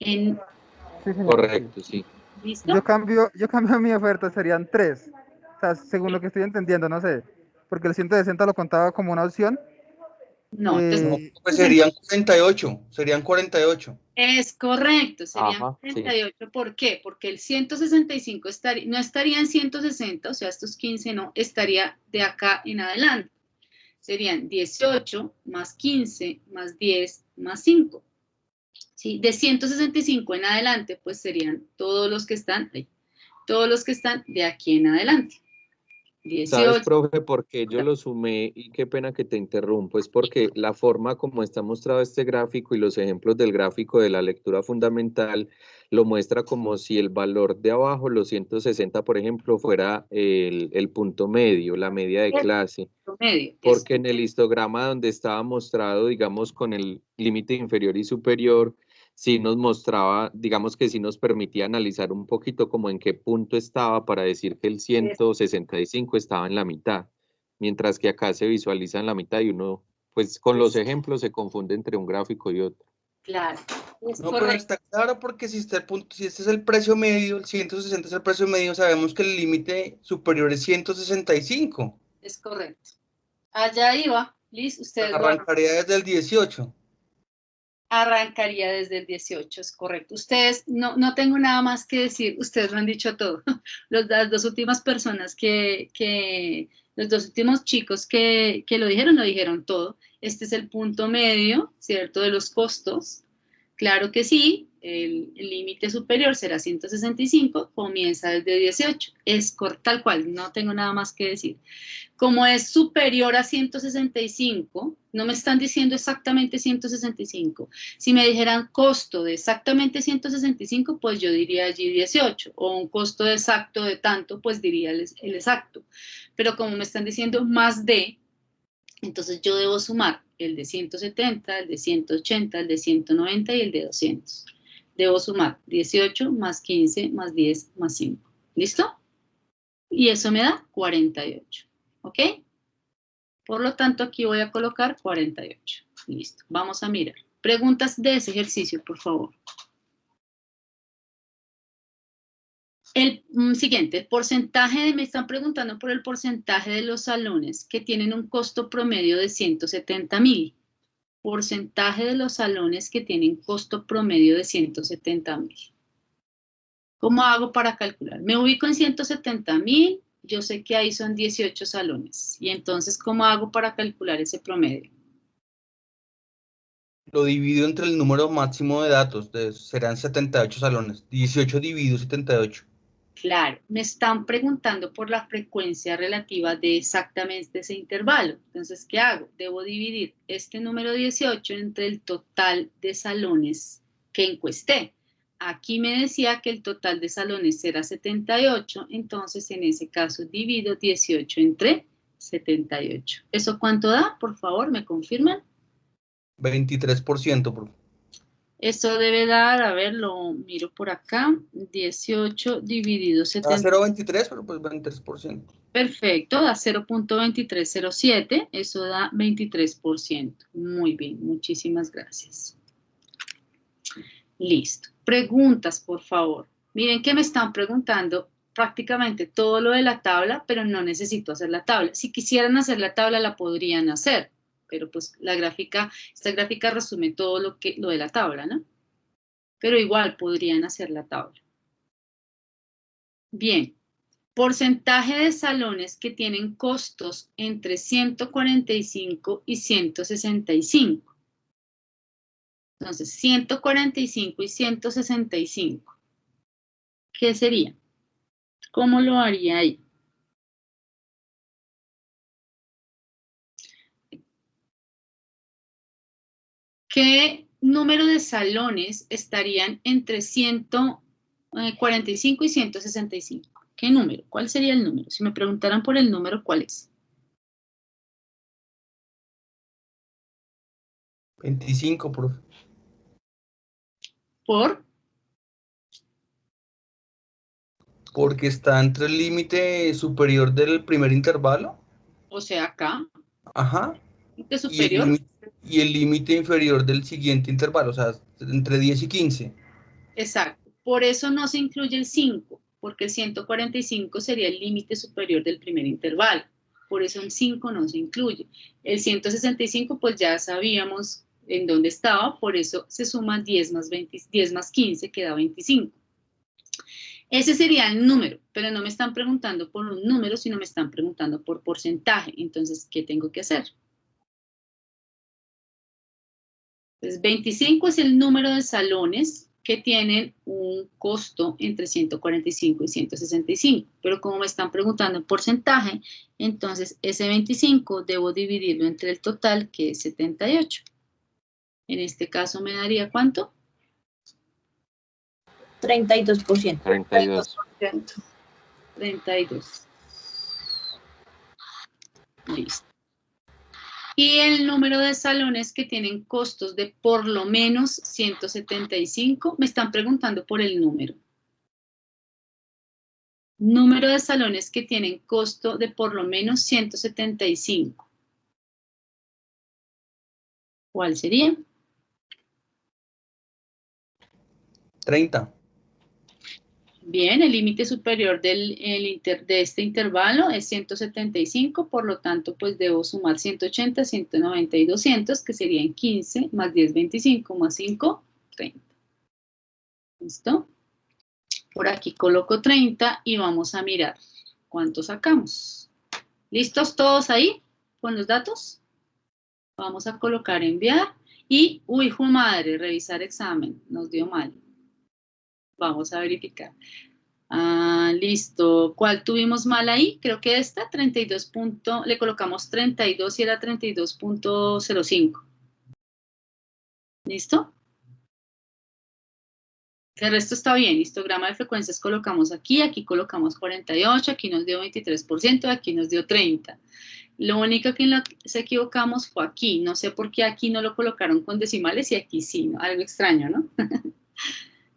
En, Sí, señor. Correcto, sí. ¿listo? Yo cambio mi oferta, serían 3. O sea, según lo que estoy entendiendo, no sé. Porque el 160 lo contaba como una opción. No, entonces, No, pues serían 48, serían 48. es correcto, serían Ajá, sí. 48. ¿Por qué? Porque el 165 no estaría en 160, o sea, estos 15 no, estaría de acá en adelante. Serían 18 más 15 más 10 más 5. ¿Sí? De 165 en adelante, pues serían todos los que están ahí, todos los que están de aquí en adelante. ¿Sabes, 18. profe, por qué yo lo sumé? Y qué pena que te interrumpo, es porque la forma como está mostrado este gráfico y los ejemplos del gráfico de la lectura fundamental lo muestra como si el valor de abajo, los 160, por ejemplo, fuera el punto medio, la media de clase. Promedio. Porque en el histograma donde estaba mostrado, digamos, con el límite inferior y superior, sí nos mostraba, digamos que sí nos permitía analizar un poquito como en qué punto estaba para decir que el 165 estaba en la mitad, mientras que acá se visualiza en la mitad y uno, pues con los ejemplos se confunde entre un gráfico y otro. Claro, es No, pero correcto. está claro porque si si este es el precio medio, el 160 es el precio medio, sabemos que el límite superior es 165. Es correcto. Allá iba, Liz, ustedes lo Arrancaría desde el 18. arrancaría desde el 18, es correcto. Ustedes, no tengo nada más que decir, ustedes lo han dicho todo. Las dos últimas personas los dos últimos chicos que lo dijeron todo. Este es el punto medio, ¿cierto? De los costos. Claro que sí, el límite superior será 165, comienza desde 18. Es tal cual, no tengo nada más que decir. Como es superior a 165, no me están diciendo exactamente 165. Si me dijeran costo de exactamente 165, pues yo diría allí 18. O un costo exacto de tanto, pues diría el exacto. Pero como me están diciendo más de, entonces yo debo sumar el de 170, el de 180, el de 190 y el de 200. Debo sumar 18 más 15 más 10 más 5. ¿Listo? Y eso me da 48. ¿Ok? Por lo tanto, aquí voy a colocar 48. Listo. Vamos a mirar. Preguntas de ese ejercicio, por favor. El siguiente, me están preguntando por el porcentaje de los salones que tienen un costo promedio de 170.000. Porcentaje de los salones que tienen costo promedio de 170.000. ¿Cómo hago para calcular? Me ubico en 170.000, yo sé que ahí son 18 salones. Y entonces, ¿cómo hago para calcular ese promedio? Lo divido entre el número máximo de datos, serán 78 salones. 18 dividido 78. Claro, me están preguntando por la frecuencia relativa de exactamente ese intervalo. Entonces, ¿qué hago? Debo dividir este número 18 entre el total de salones que encuesté. Aquí me decía que el total de salones era 78, entonces en ese caso divido 18 entre 78. ¿Eso cuánto da? Por favor, ¿me confirman? 23%. Eso debe dar, a ver, lo miro por acá, 18 dividido Da 70. 0,23, pero pues 23%. Perfecto, da 0.2307, eso da 23%. Muy bien, muchísimas gracias. Listo. Preguntas, por favor. Miren que me están preguntando prácticamente todo lo de la tabla, pero no necesito hacer la tabla. Si quisieran hacer la tabla, la podrían hacer, pero pues esta gráfica resume todo lo de la tabla, ¿no? Pero igual podrían hacer la tabla. Bien, porcentaje de salones que tienen costos entre 145 y 165. Entonces, 145 y 165. ¿Qué sería? ¿Cómo lo haría ahí? ¿Qué número de salones estarían entre 145 y 165? ¿Qué número? ¿Cuál sería el número? Si me preguntaran por el número, ¿cuál es? 25, profe. ¿Por? Porque está entre el límite superior del primer intervalo. O sea, acá. Ajá. ¿Límite superior? Y el límite inferior del siguiente intervalo, o sea, entre 10 y 15. Exacto. Por eso no se incluye el 5, porque el 145 sería el límite superior del primer intervalo. Por eso el 5 no se incluye. El 165, pues ya sabíamos en dónde estaba, por eso se suma 10 más 15, que da 25. Ese sería el número, pero no me están preguntando por un número, sino me están preguntando por porcentaje. Entonces, ¿qué tengo que hacer? Entonces, 25 es el número de salones que tienen un costo entre 145 y 165, pero como me están preguntando en porcentaje, entonces ese 25 debo dividirlo entre el total, que es 78. En este caso me daría ¿cuánto? 32%. 32. 32. Listo. Y el número de salones que tienen costos de por lo menos 175, me están preguntando por el número. Número de salones que tienen costo de por lo menos 175. ¿Cuál sería? 30. Bien, el límite superior de este intervalo es 175, por lo tanto, pues debo sumar 180, 190 y 200, que serían 15, más 10, 25, más 5, 30. ¿Listo? Por aquí coloco 30 y vamos a mirar cuánto sacamos. ¿Listos todos ahí con los datos? Vamos a colocar enviar y, uy, hijo madre, revisar examen, nos dio mal. Vamos a verificar. Listo. ¿Cuál tuvimos mal ahí? Creo que esta, 32. Le colocamos 32 y era 32.05. ¿Listo? El resto está bien. Histograma de frecuencias colocamos aquí colocamos 48, aquí nos dio 23%, aquí nos dio 30. Lo único que se equivocamos fue aquí. No sé por qué aquí no lo colocaron con decimales y aquí sí, ¿no? Algo extraño, ¿no?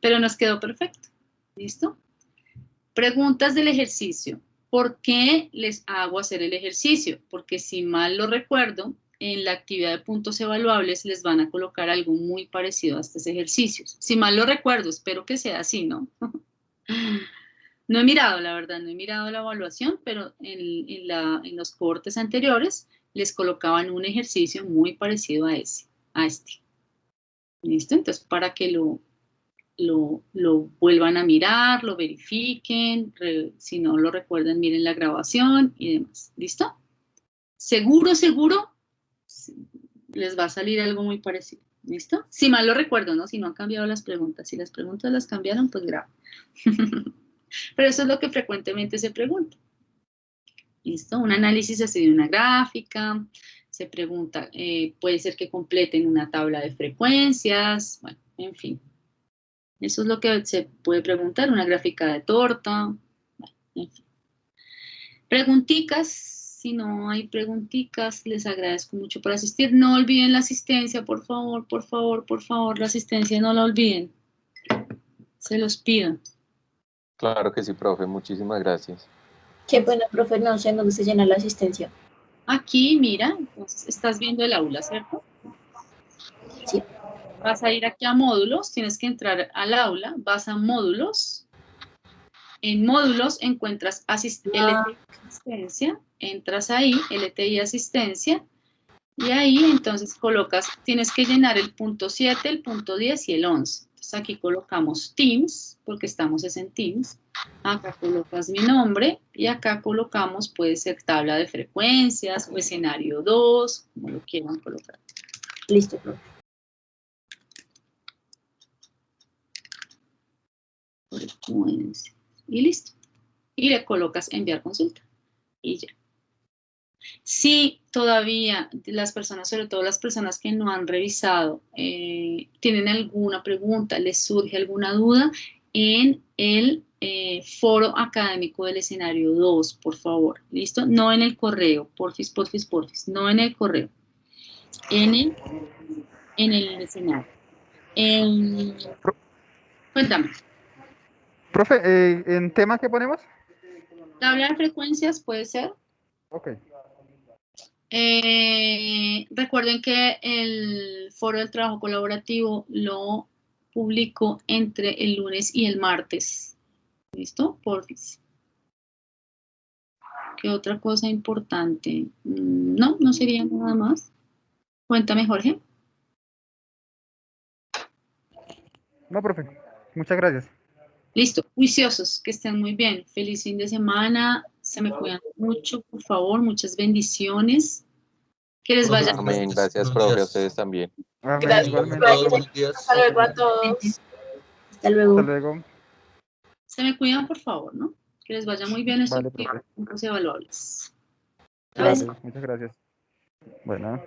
Pero nos quedó perfecto. ¿Listo? Preguntas del ejercicio. ¿Por qué les hago hacer el ejercicio? Porque si mal lo recuerdo, en la actividad de puntos evaluables les van a colocar algo muy parecido a estos ejercicios. Si mal lo recuerdo, espero que sea así, ¿no? No he mirado, la verdad, no he mirado la evaluación, pero en los cohortes anteriores les colocaban un ejercicio muy parecido a este. ¿Listo? Entonces, para que lo vuelvan a mirar, lo verifiquen, si no lo recuerdan, miren la grabación y demás. ¿Listo? Seguro les va a salir algo muy parecido. ¿Listo? Si mal lo recuerdo, ¿no? Si no han cambiado las preguntas. Si las preguntas las cambiaron, pues grave. Pero eso es lo que frecuentemente se pregunta. ¿Listo? Un análisis así de una gráfica. Se pregunta, puede ser que completen una tabla de frecuencias. Bueno, en fin. Eso es lo que se puede preguntar, una gráfica de torta. Bueno, en fin. Pregunticas, si no hay pregunticas, les agradezco mucho por asistir. No olviden la asistencia, por favor, por favor, por favor, la asistencia no la olviden. Se los pido. Claro que sí, profe. Muchísimas gracias. Qué bueno, profe, no sé en dónde se llena la asistencia. Aquí, mira, entonces estás viendo el aula, ¿cierto? Sí. Vas a ir aquí a módulos, tienes que entrar al aula, vas a módulos. En módulos encuentras LTI asistencia, entras ahí, LTI asistencia, y ahí entonces colocas, tienes que llenar el punto 7, el punto 10 y el 11. Entonces aquí colocamos Teams, porque estamos en Teams. Acá colocas mi nombre y acá colocamos, puede ser tabla de frecuencias o escenario 2, como lo quieran colocar. Listo, profe. Frecuencia. Y listo. Y le colocas enviar consulta. Y ya. Si todavía las personas, sobre todo las personas que no han revisado, tienen alguna pregunta, les surge alguna duda, en el foro académico del escenario 2, por favor, ¿listo? No en el correo, porfis, no en el correo, en el escenario. Cuéntame. Profe, ¿en tema qué ponemos? Tabla de frecuencias puede ser. Ok. Recuerden que el foro del trabajo colaborativo lo publico entre el lunes y el martes. ¿Listo? Porfis. ¿Qué otra cosa importante? No, no sería nada más. Cuéntame, Jorge. No, profe. Muchas gracias. Listo. Juiciosos, que estén muy bien. Feliz fin de semana. Se me cuidan mucho, por favor. Muchas bendiciones. Que les vaya. Amén. Gracias, Buenos profe. A días. ustedes también. Amén, Gracias, igualmente, profe. profe. Buenos días. Hasta luego a todos. Hasta luego. Hasta luego. Se me cuidan, por favor, ¿no? Que les vaya muy bien estos Vale, profe. tiempos evaluables. Vale, muchas gracias. Bueno.